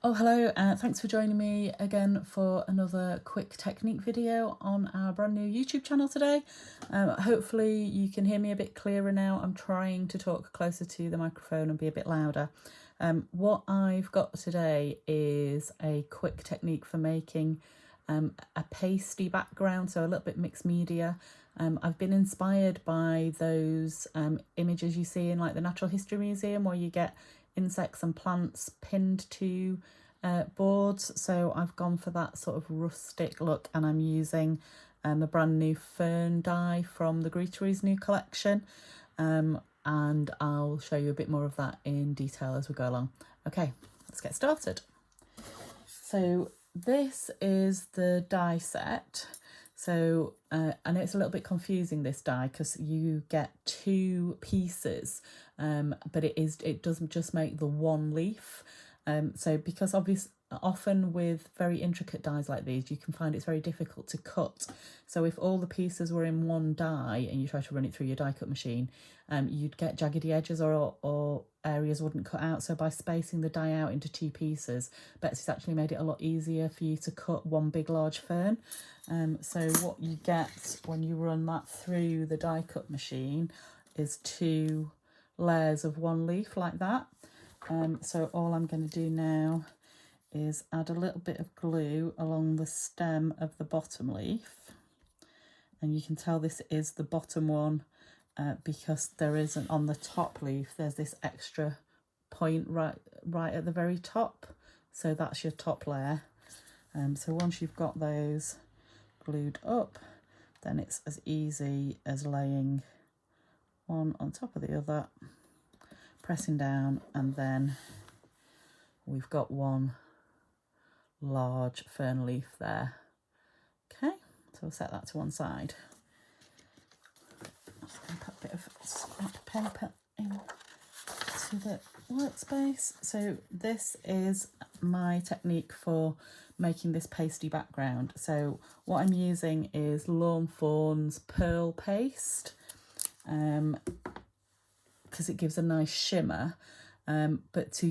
Oh, hello, thanks for joining me again for another quick technique video on our brand new YouTube channel today. Hopefully you can hear me a bit clearer now. I'm trying to talk closer to the microphone and be a bit louder. What I've got today is a quick technique for making a pasty background, so a little bit mixed media. I've been inspired by those images you see in like the Natural History Museum where you get insects and plants pinned to boards, so I've gone for that sort of rustic look, and I'm using a brand new fern die from the Greeteries new collection, and I'll show you a bit more of that in detail as we go along. Okay, let's get started. So this is the die set. So I know it's a little bit confusing, this die, because you get two pieces, but it doesn't just make the one leaf. So because often with very intricate dies like these, you can find it's very difficult to cut. So if all the pieces were in one die and you try to run it through your die cut machine, you'd get jaggedy edges or areas wouldn't cut out. So by spacing the die out into two pieces, Betsy's actually made it a lot easier for you to cut one big large fern. So what you get when you run that through the die cut machine is two layers of one leaf like that. So all I'm going to do now is add a little bit of glue along the stem of the bottom leaf, and you can tell this is the bottom one because there isn't on the top leaf. There's this extra point right at the very top, so that's your top layer. So once you've got those glued up, then it's as easy as laying one on top of the other, pressing down, and then we've got one large fern leaf there. Okay, so we'll set that to one side. I'm just going to put a bit of scrap paper into the workspace. So this is my technique for making this pasty background. So what I'm using is Lawn Fawn's Pearl Paste, because it gives a nice shimmer, but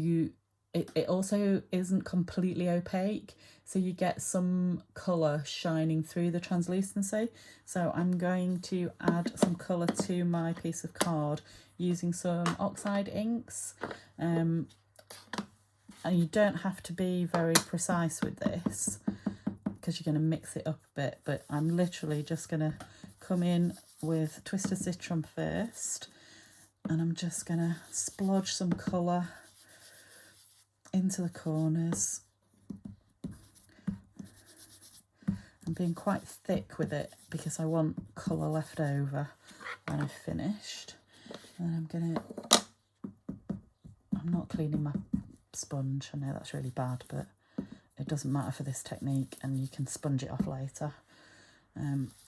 it also isn't completely opaque, so you get some colour shining through the translucency. So I'm going to add some colour to my piece of card using some oxide inks, and you don't have to be very precise with this because you're going to mix it up a bit, but I'm literally just going to come in with Twisted Citron first, and I'm just going to splodge some colour into the corners. I'm being quite thick with it because I want colour left over when I've finished. And I'm not cleaning my sponge. I know that's really bad, but it doesn't matter for this technique, and you can sponge it off later.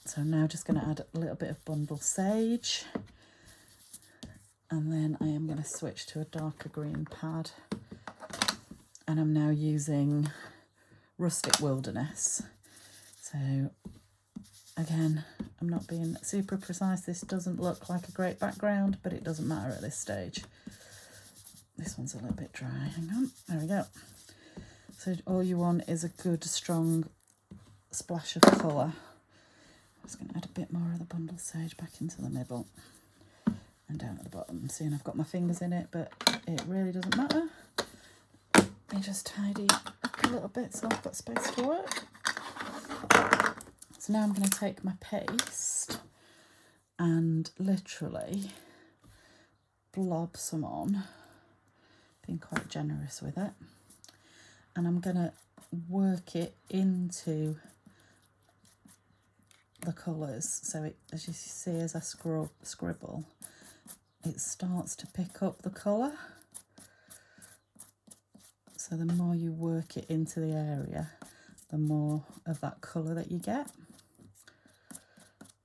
So I'm now just going to add a little bit of Bundle Sage, and then I am going to switch to a darker green pad, and I'm now using Rustic Wilderness. So again, I'm not being super precise. This doesn't look like a great background, but it doesn't matter at this stage. This one's a little bit dry. Hang on, there we go. So all you want is a good strong splash of colour. I'm just going to add a bit more of the Bundle Sage back into the middle and down at the bottom. Seeing I've got my fingers in it, but it really doesn't matter. I just tidy a little bit so I've got space to work. So now I'm going to take my paste and literally blob some on, being quite generous with it, and I'm going to work it into the colours. So it, as you see, as I scribble, it starts to pick up the colour. So the more you work it into the area, the more of that colour that you get.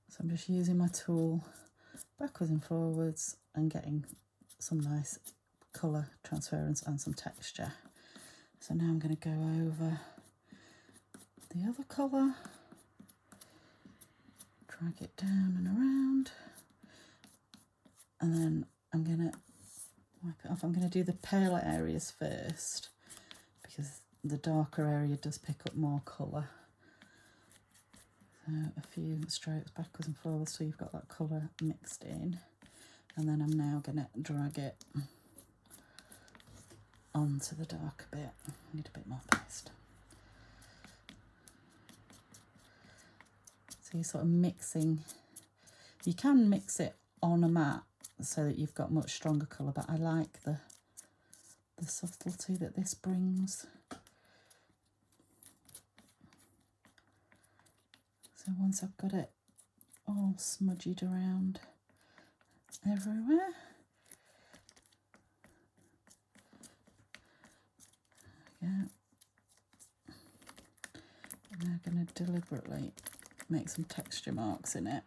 So I'm just using my tool backwards and forwards and getting some nice colour transference and some texture. So now I'm going to go over the other colour, drag it down and around, and then I'm going to wipe it off. I'm going to do the paler areas first because the darker area does pick up more colour. So a few strokes backwards and forwards so you've got that colour mixed in. And then I'm now going to drag it onto the darker bit. I need a bit more paste. So you're sort of mixing. You can mix it on a mat so that you've got much stronger colour, but I like the subtlety that this brings. So once I've got it all smudged around everywhere, there we go. I'm now going to deliberately make some texture marks in it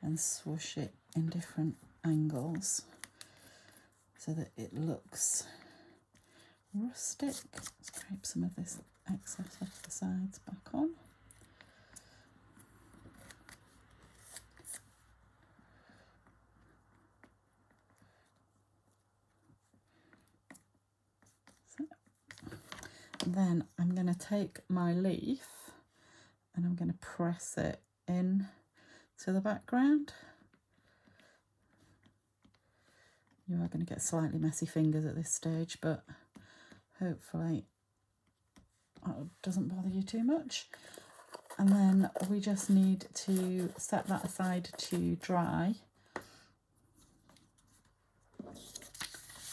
and swoosh it in different angles so that it looks rustic. Scrape some of this excess off the sides back on. So, then I'm going to take my leaf and I'm going to press it in to the background. You are going to get slightly messy fingers at this stage, but hopefully it doesn't bother you too much. And then we just need to set that aside to dry.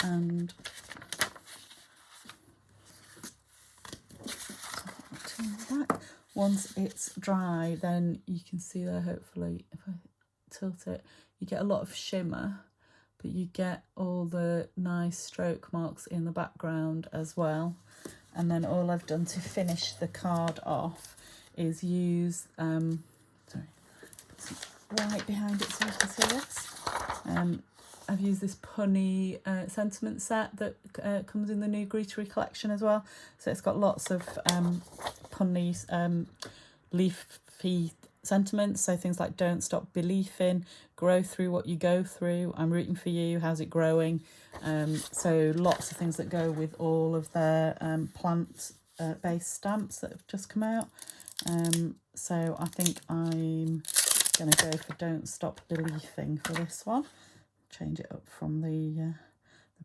And back. Once it's dry, then you can see there, hopefully, if I tilt it, you get a lot of shimmer, but you get all the nice stroke marks in the background as well. And then all I've done to finish the card off is use, sorry, put some white behind it so you can see this. I've used this punny sentiment set that comes in the new Greetery collection as well. So it's got lots of punny leafy sentiments. So things like don't stop believing, grow through what you go through, I'm rooting for you, how's it growing? So lots of things that go with all of their plant-based stamps that have just come out. So I think I'm going to go for don't stop believing for this one. Change it up from the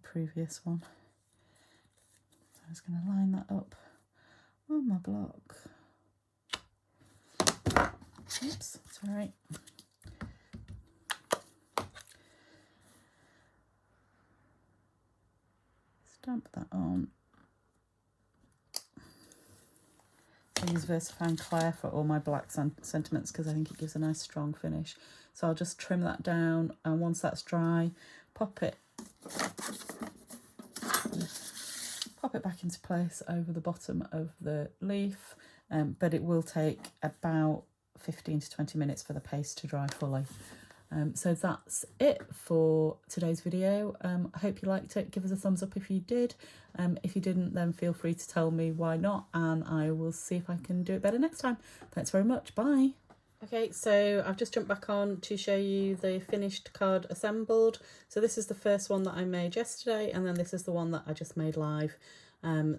previous one. So I was going to line that up on my block. Oops, sorry. Stamp that on. I use VersaFine Clair for all my black sentiments because I think it gives a nice strong finish. So I'll just trim that down, and once that's dry, pop it back into place over the bottom of the leaf. But it will take about 15 to 20 minutes for the paste to dry fully. So that's it for today's video. I hope you liked it. Give us a thumbs up if you did. If you didn't, then feel free to tell me why not, and I will see if I can do it better next time. Thanks very much. Bye. Okay, so I've just jumped back on to show you the finished card assembled. So this is the first one that I made yesterday, and then this is the one that I just made live.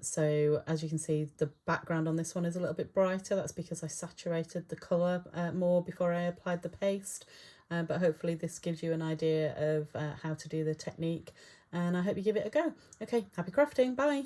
So as you can see, the background on this one is a little bit brighter. That's because I saturated the colour more before I applied the paste. But hopefully this gives you an idea of how to do the technique, and I hope you give it a go. Okay, happy crafting, bye!